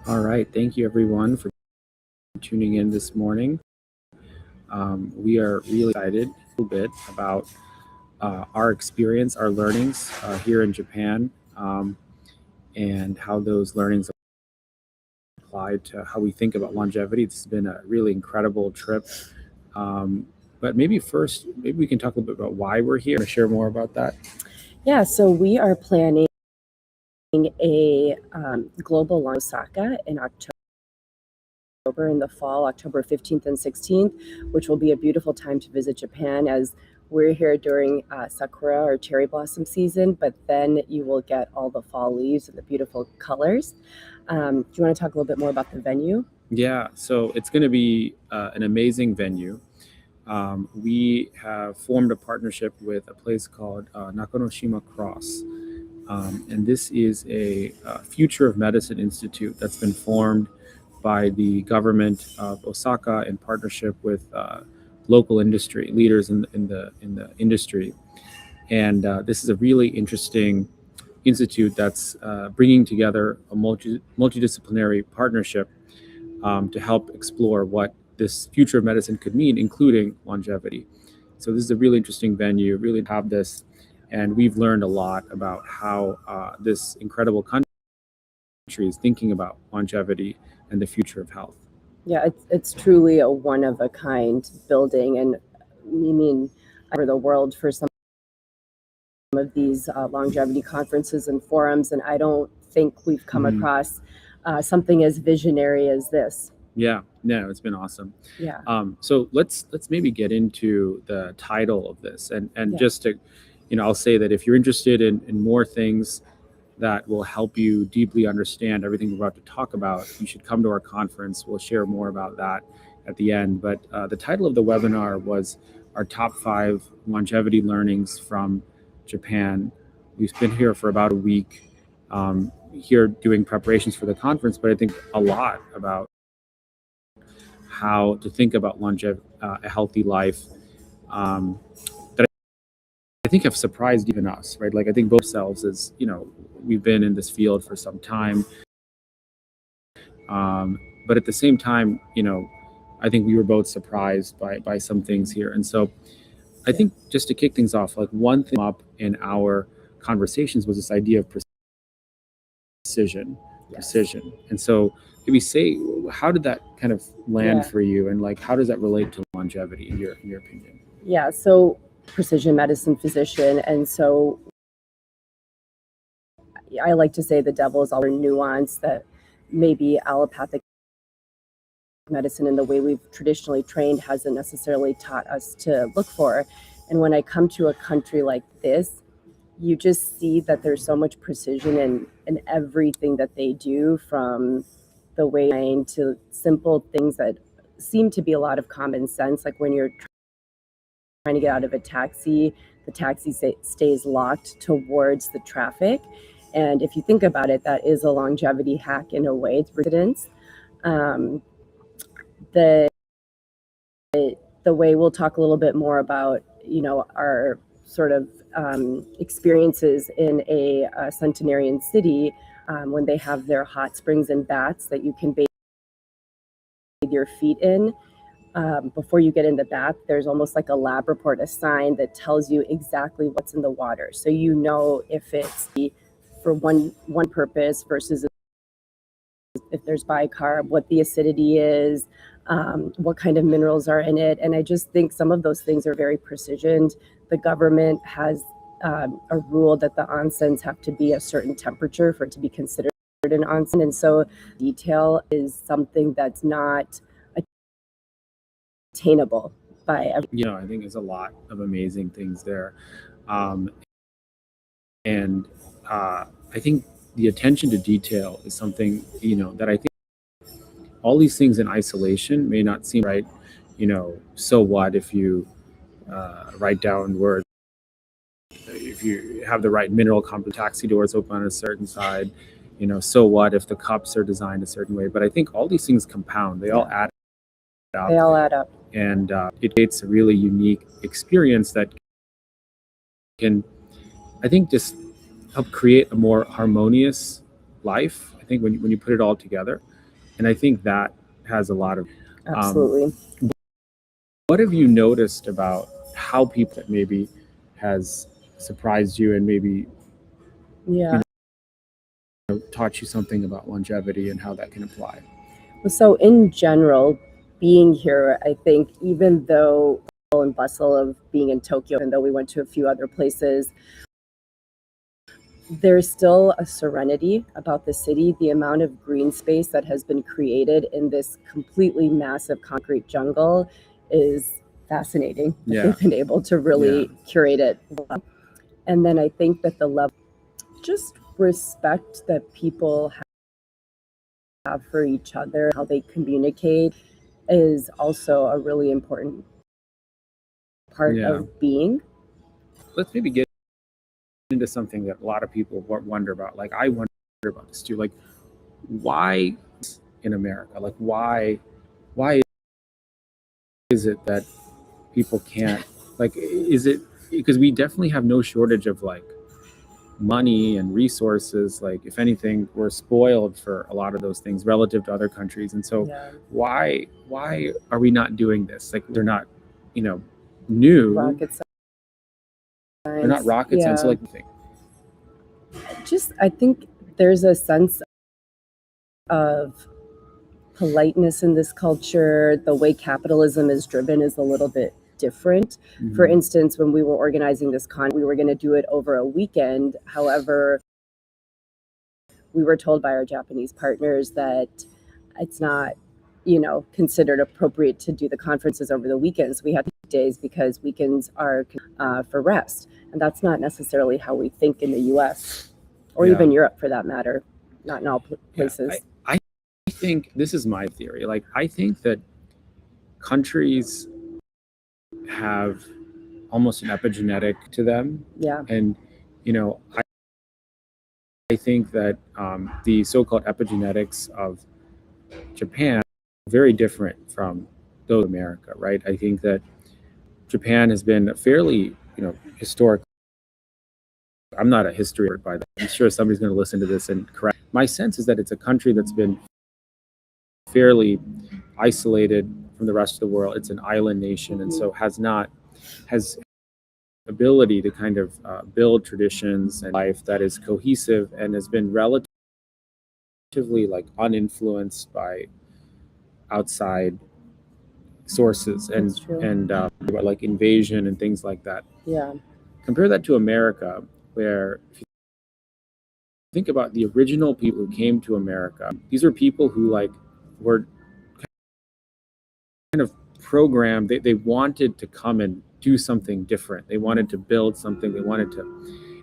All right. Thank you, everyone, for tuning in this morning. We are really excited a little bit about our experience, our learnings here in Japan, and how those learnings apply to how we think about longevity. This has been a really incredible trip. But maybe first, maybe we can talk a little bit about why we're here. Share more about that. Yeah, so we are planning a global launch in Osaka in October, in the fall, October 15th and 16th, which will be a beautiful time to visit Japan as we're here during sakura or cherry blossom season, but then you will get all the fall leaves and the beautiful colors. Do you want to talk a little bit more about the venue? Yeah, so it's going to be an amazing venue. We have formed a partnership with a place called Nakanoshima Cross. And this is a Future of Medicine Institute that's been formed by the government of Osaka in partnership with local industry leaders in the industry. And this is a really interesting institute that's bringing together a multidisciplinary partnership to help explore what this future of medicine could mean, including longevity. So this is a really interesting venue, really have this, and we've learned a lot about how this incredible country is thinking about longevity and the future of health. Yeah, it's truly a one of a kind building, and I mean, over the world for some of these longevity conferences and forums, and I don't think we've come across something as visionary as this. Yeah, no, it's been awesome. Yeah. So let's maybe get into the title of this, and Yeah. just to, I'll say that if you're interested in more things that will help you deeply understand everything we're about to talk about, you should come to our conference. We'll share more about that at the end. But the title of the webinar was our top 5 longevity learnings from Japan. We've been here for about a week here doing preparations for the conference, but I think a lot about how to think about a healthy life that I think have surprised even us, right? Like I think both ourselves as, we've been in this field for some time. But at the same time, I think we were both surprised by some things here. And so I think just to kick things off, like one thing up in our conversations was this idea of precision. And so maybe say, how did that kind of land for you, and like how does that relate to longevity in your opinion? Yeah, so precision medicine physician, and so I like to say the devil is all nuance that maybe allopathic medicine and the way we've traditionally trained hasn't necessarily taught us to look for. And when I come to a country like this, you just see that there's so much precision in everything that they do, from the way to simple things that seem to be a lot of common sense, like when you're trying to get out of a taxi, the taxi stays locked towards the traffic. And if you think about it, that is a longevity hack in a way. It's residents. The way we'll talk a little bit more about, our sort of experiences in a centenarian city when they have their hot springs and baths that you can bathe your feet in. Before you get in the bath, there's almost like a lab report, a sign that tells you exactly what's in the water. So you know if it's for one purpose versus if there's bicarb, what the acidity is, what kind of minerals are in it. And I just think some of those things are very precisioned. The government has a rule that the onsens have to be a certain temperature for it to be considered an onsen. And so detail is something that's not attainable by everyone. I think there's a lot of amazing things there. I think the attention to detail is something, that I think all these things in isolation may not seem right. So what if you write down words, if you have the right mineral compound, taxi doors open on a certain side, so what if the cups are designed a certain way? But I think all these things compound. They all add up. They all add up. And it creates a really unique experience that can, I think, just help create a more harmonious life. I think when you put it all together. And I think that has a lot of. Absolutely. What have you noticed about how people that maybe has surprised you and maybe Yeah. taught you something about longevity and how that can apply? So in general, being here, I think even though and bustle of being in Tokyo, and though we went to a few other places, there's still a serenity about the city. The amount of green space that has been created in this completely massive concrete jungle is fascinating. Yeah. They've been able to really curate it well. And then I think that the level just respect that people have for each other, how they communicate, is also a really important part of being. Let's maybe get into something that a lot of people wonder about. Like I wonder about this too. Like why in America? Like why is it that people can't, like, is it because we definitely have no shortage of like money and resources? Like if anything, we're spoiled for a lot of those things relative to other countries. And so why are we not doing this? Like they're not, new rocket science. They're not rocket science. So like just I think there's a sense of politeness in this culture. The way capitalism is driven is a little bit different. For instance, when we were organizing this we were going to do it over a weekend. However, we were told by our Japanese partners that it's not, considered appropriate to do the conferences over the weekends. We had days because weekends are for rest. And that's not necessarily how we think in the US or even Europe for that matter, not in all places. I think this is my theory. Like, I think that countries have almost an epigenetic to them. Yeah. And, I think that the so-called epigenetics of Japan are very different from those of America, right? I think that Japan has been fairly, historic. I'm not a history by that. I'm sure somebody's going to listen to this and correct. My sense is that it's a country that's been fairly isolated from the rest of the world. It's an island nation, and so has ability to kind of build traditions and life that is cohesive and has been relatively like uninfluenced by outside sources and like invasion and things like that. Yeah. Compare that to America, where if you think about the original people who came to America, these were people who like were kind of programmed. They wanted to come and do something different. They wanted to build something.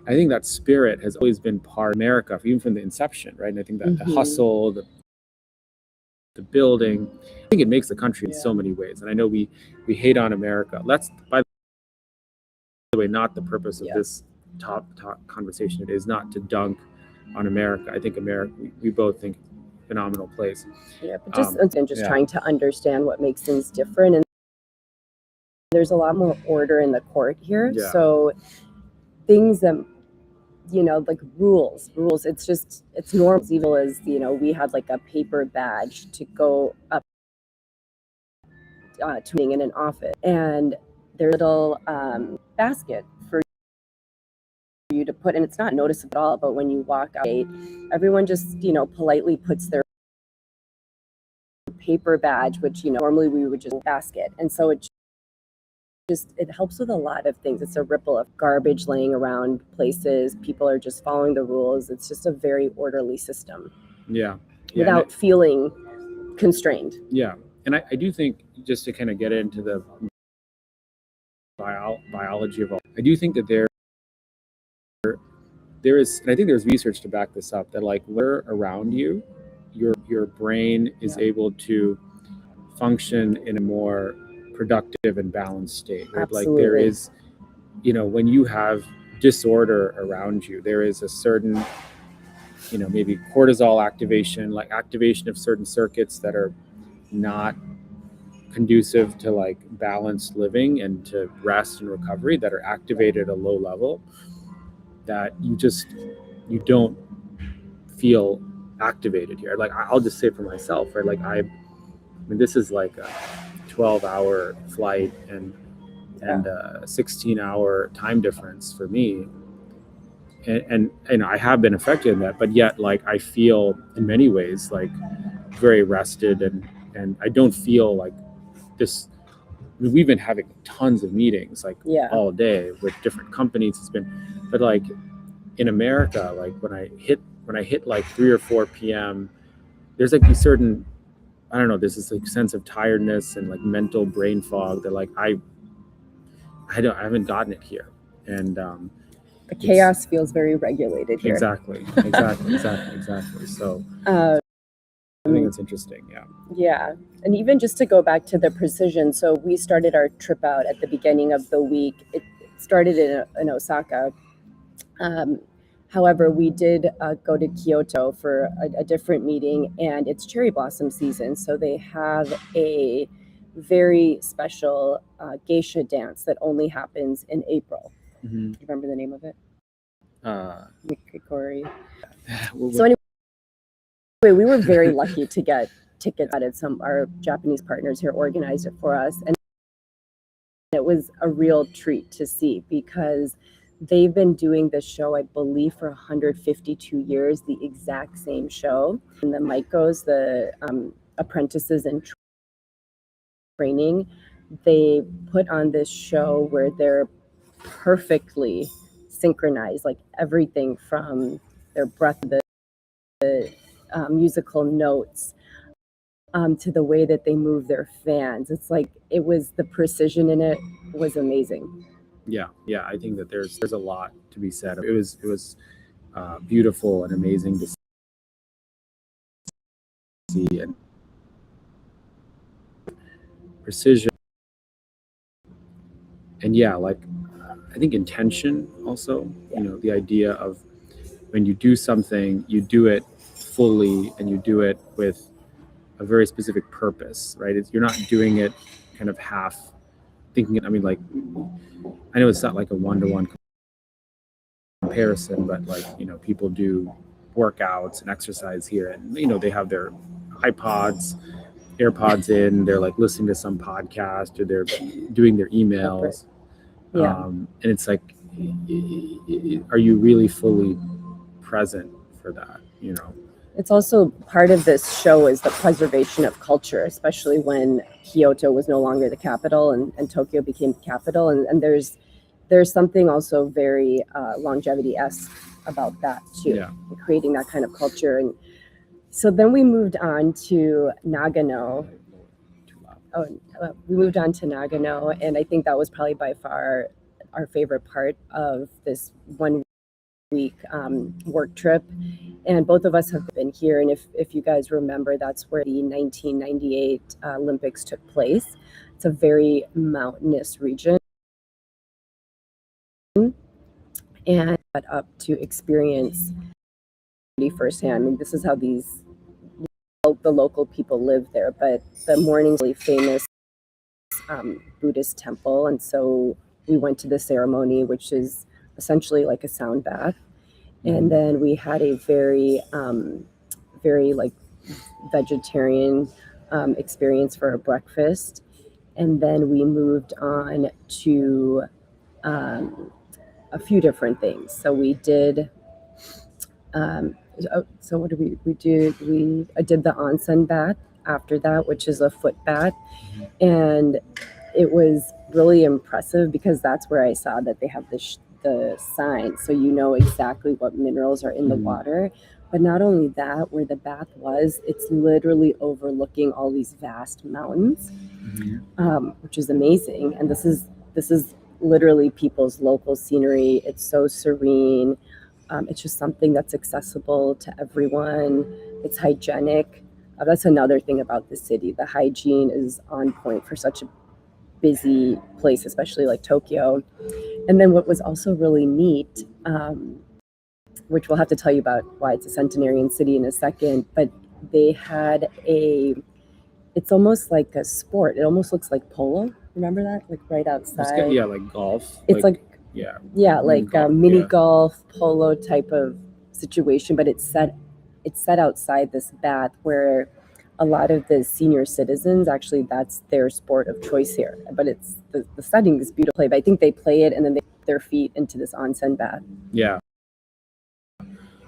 I think that spirit has always been part of America, even from the inception, right? And I think that the hustle, the building, I think it makes the country in so many ways. And I know we hate on America. That's, by the way, not the purpose of this top conversation. It is not to dunk on America. I think America, we both think phenomenal place. Yeah, but just trying to understand what makes things different. And there's a lot more order in the court here. Yeah. So things that, like rules, it's normal, as evil as, we had like a paper badge to go up to being in an office, and there's a little basket for you to put, and it's not noticeable at all, but when you walk out, everyone just, politely puts their paper badge, which, normally we would just basket. And so it helps with a lot of things. It's a ripple of garbage laying around places. People are just following the rules. It's just a very orderly system. Yeah. Without feeling constrained. Yeah. And I do think, just to kind of get into the biology of all, I do think that there is, and I think there's research to back this up, that like where around you, your brain is able to function in a more productive and balanced state. Right? Like there is, when you have disorder around you, there is a certain, maybe cortisol activation, like activation of certain circuits that are not conducive to like balanced living and to rest and recovery, that are activated at a low level, that you don't feel activated here. Like I'll just say for myself, right? Like I mean, this is like a 12-hour flight and a 16-hour time difference for me. And you know, I have been affected in that, but yet like I feel in many ways like very rested, and I don't feel like this. I mean, we've been having tons of meetings like Yeah. all day with different companies. It's been, but like in America, like when I hit like 3 or 4 p.m., there's like these certain, I don't know, there's this like sense of tiredness and like mental brain fog that like I haven't gotten it here. And The chaos feels very regulated here. exactly. So I think it's interesting. Yeah. And even just to go back to the precision, so we started our trip out at the beginning of the week. It started in Osaka. However, we did go to Kyoto for a different meeting, and it's cherry blossom season. So they have a very special geisha dance that only happens in April. Mm-hmm. Do you remember the name of it? Mikikori. Well, So anyway, we were very lucky to get tickets at some our Japanese partners here organized it for us, and it was a real treat to see because they've been doing this show, I believe, for 152 years, the exact same show. And the Maikos, the apprentices in training, they put on this show where they're perfectly synchronized, like everything from their breath, the musical notes, to the way that they move their fans. It's like the precision in it was amazing. Yeah, I think that there's a lot to be said. It was beautiful and amazing to see, and precision, and like I think intention also. Yeah. You know, the idea of when you do something, you do it fully and you do it with a very specific purpose, right? You're not doing it kind of half thinking. I mean, like, I know it's not like a one-to-one comparison, but like, you know, people do workouts and exercise here, and you know, they have their AirPods in, they're like listening to some podcast, or they're doing their emails. Yeah. And it's like, are you really fully present for that? You know, it's also part of this show is the preservation of culture, especially when Kyoto was no longer the capital and Tokyo became the capital. And there's something also very longevity-esque about that too, creating that kind of culture. And so then we moved on to Nagano. We moved on to Nagano, and I think that was probably by far our favorite part of this 1 week work trip. And both of us have been here, and if you guys remember, that's where the 1998 Olympics took place. It's a very mountainous region, and up to experience firsthand. I mean, this is how the local people live there, but the morning's really famous Buddhist temple, and so we went to the ceremony, which is essentially like a sound bath. And then we had a very like vegetarian experience for a breakfast. And then we moved on to a few different things. So we did, so what did we did the onsen bath after that, which is a foot bath. And it was really impressive because that's where I saw that they have the sign, so you know exactly what minerals are in the water. But not only that, where the bath was, it's literally overlooking all these vast mountains, which is amazing. And this is literally people's local scenery. It's so serene. It's just something that's accessible to everyone. It's hygienic. That's another thing about the city. The hygiene is on point for such a busy place, especially like Tokyo. And then what was also really neat, which we'll have to tell you about why it's a centenarian city in a second, but they had it's almost like a sport. It almost looks like polo. Remember that? Like right outside. Yeah, like golf. It's like yeah, like golf, mini golf, polo type of situation, but it's set it's set outside this bath where a lot of the senior citizens actually that's their sport of choice here. But it's the setting is beautiful. But I think they play it and then they put their feet into this onsen bath. Yeah.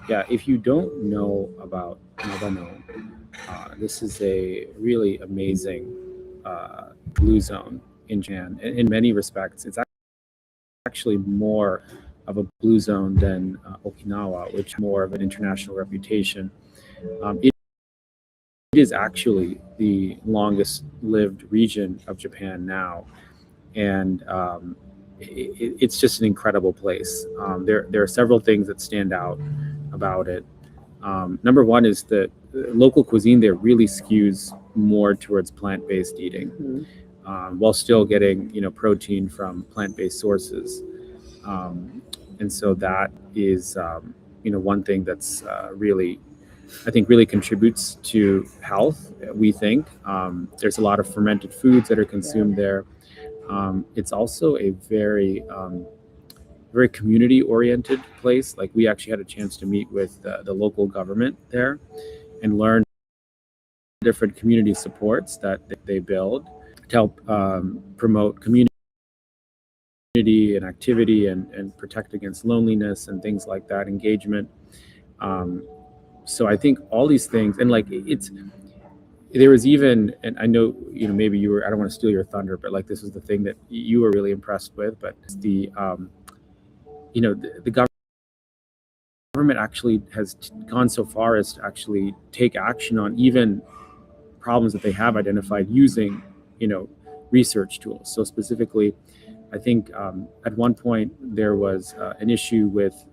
Yeah, if you don't know about Nagano, this is a really amazing blue zone in Japan. In many respects, it's actually more of a blue zone than Okinawa, which has more of an international reputation. It is actually the longest lived region of Japan now, and it's just an incredible place. There are several things that stand out about it. Number one is that local cuisine there really skews more towards plant-based eating, while still getting protein from plant-based sources. And so that is one thing that's really, I think, really contributes to health. We think there's a lot of fermented foods that are consumed there. It's also a very very community oriented place. Like, we actually had a chance to meet with the local government there and learn different community supports that they build to help promote community and activity and protect against loneliness and things like that, engagement. So I think all these things, and like there was even, and I know maybe you were, I don't want to steal your thunder, but like this is the thing that you were really impressed with, but the the government actually has gone so far as to actually take action on even problems that they have identified using research tools. So specifically, I think at one point there was an issue with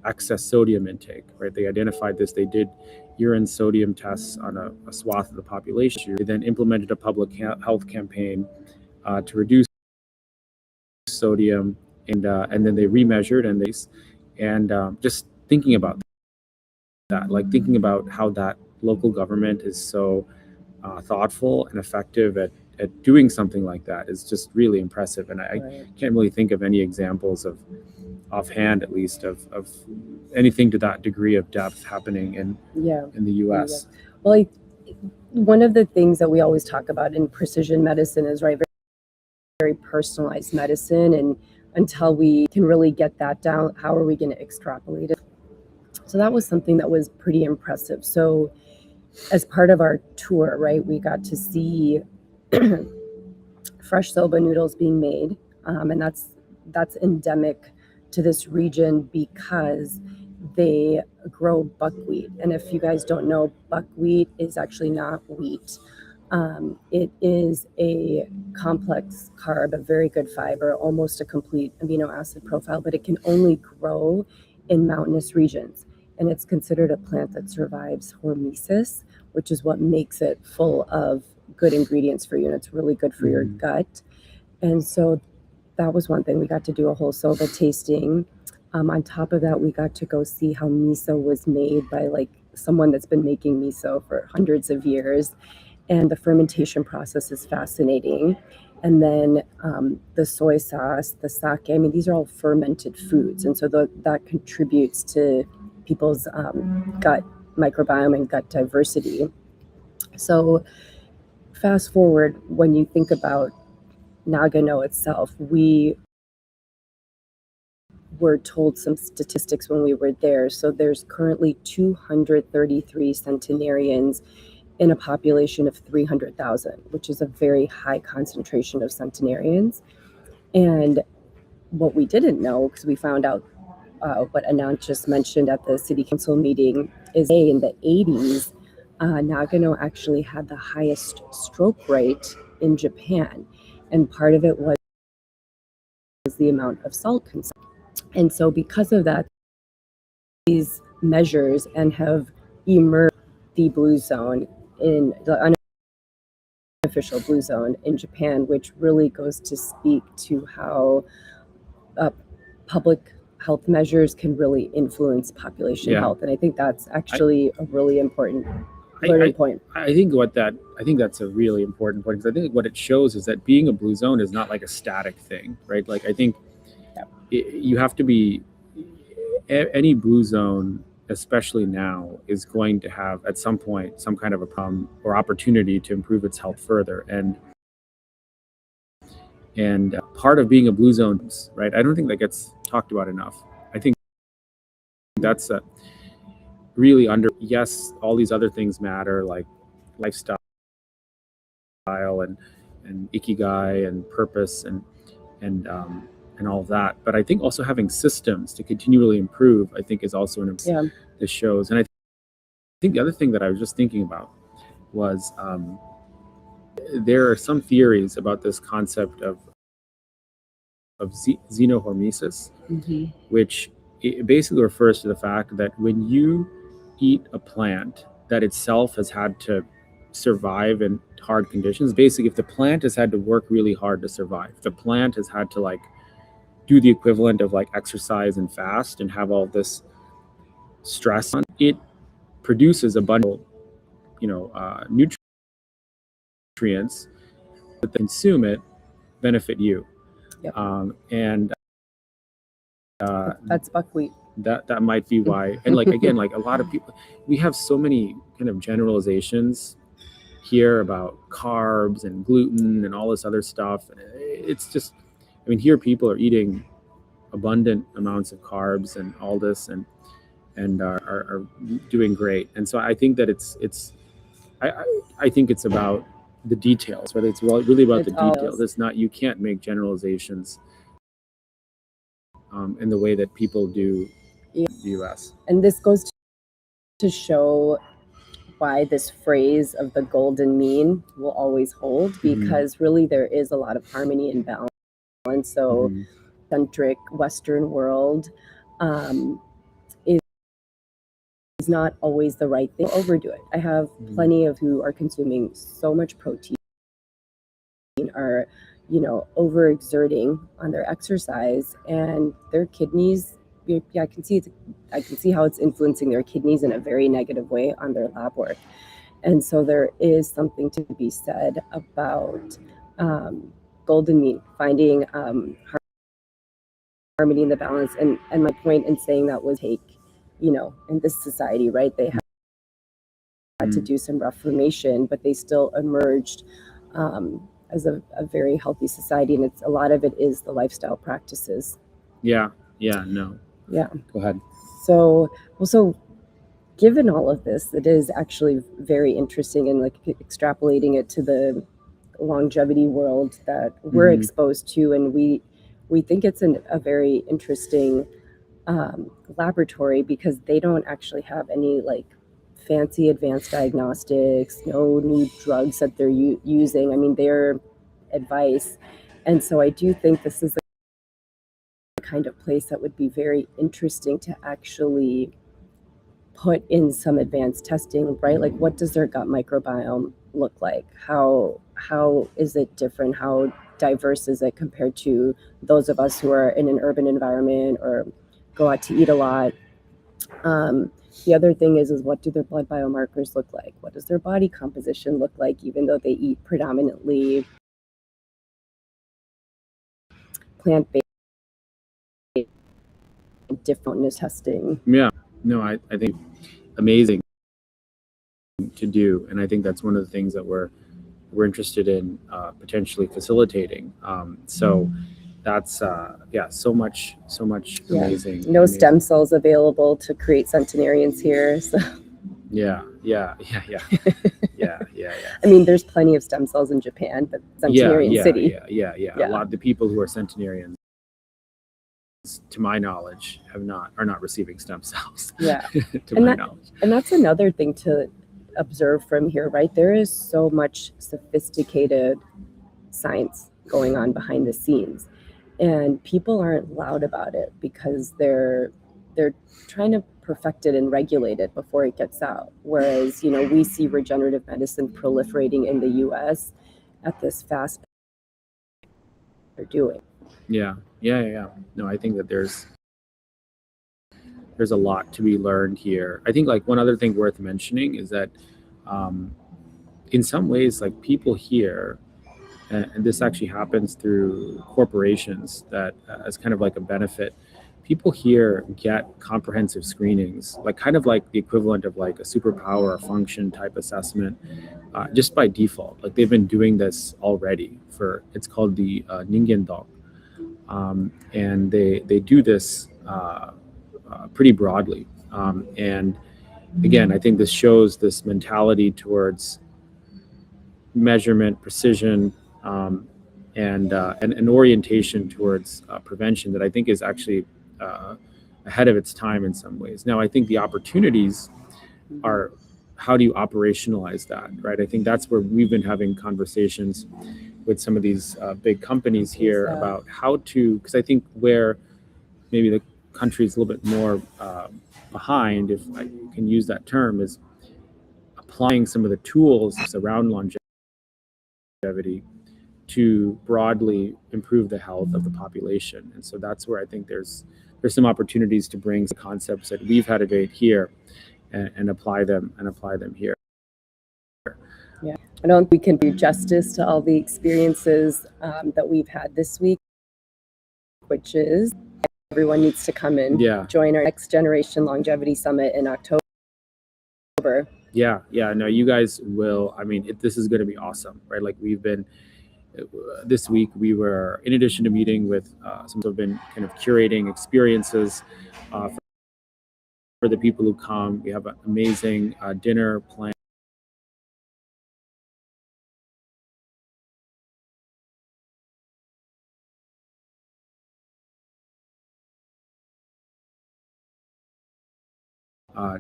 excess sodium intake, right? They identified this. They did urine sodium tests on a swath of the population. They then implemented a public health campaign to reduce sodium, and then they remeasured and just thinking about that, like thinking about how that local government is so thoughtful and effective at doing something like that is just really impressive. And I can't really think of any examples of offhand, at least, of anything to that degree of depth happening in the US. Well, one of the things that we always talk about in precision medicine is very, very personalized medicine, and until we can really get that down, how are we going to extrapolate it? So that was something that was pretty impressive. So as part of our tour, right, we got to see fresh soba noodles being made, and that's endemic to this region because they grow buckwheat. And if you guys don't know, buckwheat is actually not wheat. It is a complex carb, a very good fiber, almost a complete amino acid profile, but it can only grow in mountainous regions. And it's considered a plant that survives hormesis, which is what makes it full of good ingredients for you. And it's really good for your gut. And so that was one thing. We got to do a whole soba tasting. On top of that, we got to go see how miso was made by like someone that's been making miso for hundreds of years. And the fermentation process is fascinating. And then the soy sauce, the sake, I mean, these are all fermented foods. And so that contributes to people's gut microbiome and gut diversity. So fast forward, when you think about Nagano itself, we were told some statistics when we were there. So there's currently 233 centenarians in a population of 300,000, which is a very high concentration of centenarians. And what we didn't know, because we found out what Anant just mentioned at the city council meeting, is in the 80s, Nagano actually had the highest stroke rate in Japan. And part of it was the amount of salt consumption. And so because of that, these measures and have emerged the blue zone in the unofficial blue zone in Japan, which really goes to speak to how public health measures can really influence population health. And I think that's actually a really important point. I think that's a really important point, because I think what it shows is that being a blue zone is not like a static thing, right? Like, I think you have to be, any blue zone especially now, is going to have at some point some kind of a problem or opportunity to improve its health further. And part of being a blue zone, right? I don't think that gets talked about enough. I think that's really under. Yes, all these other things matter, like lifestyle and ikigai and purpose and all of that. But I think also having systems to continually improve, I think, is also an Yeah. this shows. And I think the other thing that I was just thinking about was there are some theories about this concept of xenohormesis, Mhm. which it basically refers to the fact that when you eat a plant that itself has had to survive in hard conditions, basically, if the plant has had to work really hard to survive, if the plant has had to like do the equivalent of like exercise and fast and have all this stress on it, produces a bunch of nutrients that consume it benefit you. Yep. And That's buckwheat. that might be why. And like again, like a lot of people, we have so many kind of generalizations here about carbs and gluten and all this other stuff. It's just, I mean, here people are eating abundant amounts of carbs and all this and are doing great. And so I think that I think it's about the details, whether it's really about the details. It's not, you can't make generalizations in the way that people do in the US. And this goes to show why this phrase of the golden mean will always hold, because really there is a lot of harmony and balance. So centric Western world is not always the right thing. Overdo it. I have plenty of who are consuming so much protein, are overexerting on their exercise, and their kidneys, I can see how it's influencing their kidneys in a very negative way on their lab work. And so there is something to be said about golden mean, finding harmony in the balance. And my point in saying that was take, in this society, right, they had to do some reformation, but they still emerged as a very healthy society. And a lot of it is the lifestyle practices. Yeah. Go ahead. So given all of this, it is actually very interesting, and like extrapolating it to the longevity world that we're exposed to, and we think it's a very interesting laboratory, because they don't actually have any like fancy advanced diagnostics, no new drugs that they're using. I mean, their advice. And so I do think this is the kind of place that would be very interesting to actually put in some advanced testing, right? Like, what does their gut microbiome look like? How is it different? How diverse is it compared to those of us who are in an urban environment or go out to eat a lot? The other thing is what do their blood biomarkers look like? What does their body composition look like, even though they eat predominantly plant-based? Different testing. Yeah, no, I think amazing to do, and I think that's one of the things that we're interested in potentially facilitating. So that's so much amazing. No stem cells available to create centenarians here. So. Yeah. I mean, there's plenty of stem cells in Japan, but centenarian city. Yeah. A lot of the people who are centenarians, to my knowledge, are not receiving stem cells. Yeah. To my knowledge. And that's another thing to observe from here, right? There is so much sophisticated science going on behind the scenes, and people aren't loud about it because they're trying to perfect it and regulate it before it gets out. Whereas, we see regenerative medicine proliferating in the US at this fast pace they're doing. Yeah. No, I think that there's a lot to be learned here. I think like one other thing worth mentioning is that in some ways, like people here, and this actually happens through corporations, that as kind of like a benefit, people here get comprehensive screenings, like kind of like the equivalent of like a superpower or function type assessment, just by default. Like they've been doing this already for, it's called the Ningen, and they do this pretty broadly. And again, I think this shows this mentality towards measurement, precision, and an orientation towards prevention that I think is actually ahead of its time in some ways. Now, I think the opportunities are, how do you operationalize that, right? I think that's where we've been having conversations with some of these big companies here about how to, because I think where maybe the country is a little bit more behind, if I can use that term, is applying some of the tools around longevity to broadly improve the health of the population. And so that's where I think there's some opportunities to bring the concepts that we've had debate here and apply them here. Yeah, I don't think we can do justice to all the experiences that we've had this week, which is everyone needs to come and join our Next Generation Longevity Summit in October. Yeah, no, you guys will. I mean, this is going to be awesome, right? Like we've been, this week we were, in addition to meeting with some have been kind of curating experiences for the people who come. We have an amazing dinner planned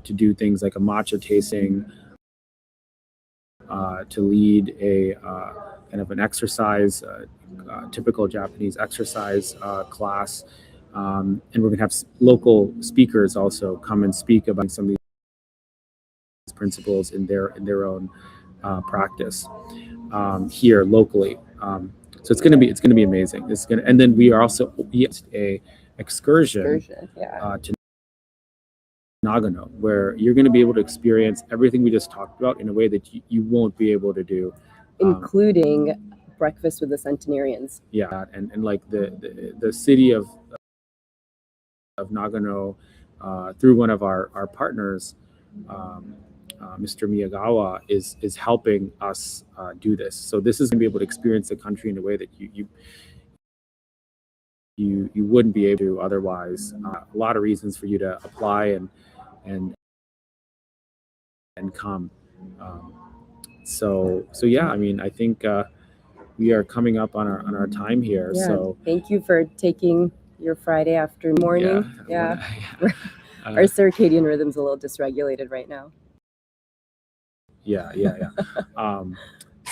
to do things like a matcha tasting, to lead a kind of an exercise, typical Japanese exercise class. And we're going to have local speakers also come and speak about some of these principles in their own practice here locally. So it's going to be amazing. And then we are also a excursion to Nagano, where you're going to be able to experience everything we just talked about in a way that you won't be able to do, including breakfast with the centenarians. Yeah, and like the city of Nagano, through one of our partners, Mr. Miyagawa, is helping us do this. So this is going to be able to experience the country in a way that you wouldn't be able to otherwise. A lot of reasons for you to apply and come. So yeah, I mean, I think we are coming up on our time here. Yeah. So thank you for taking your Friday afternoon morning. Yeah. Our circadian rhythm's a little dysregulated right now. Yeah.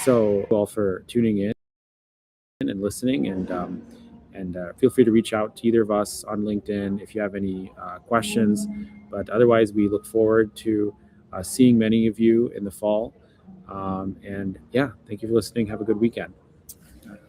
So all for tuning in and listening, and feel free to reach out to either of us on LinkedIn if you have any questions. But otherwise, we look forward to seeing many of you in the fall. And yeah, thank you for listening. Have a good weekend.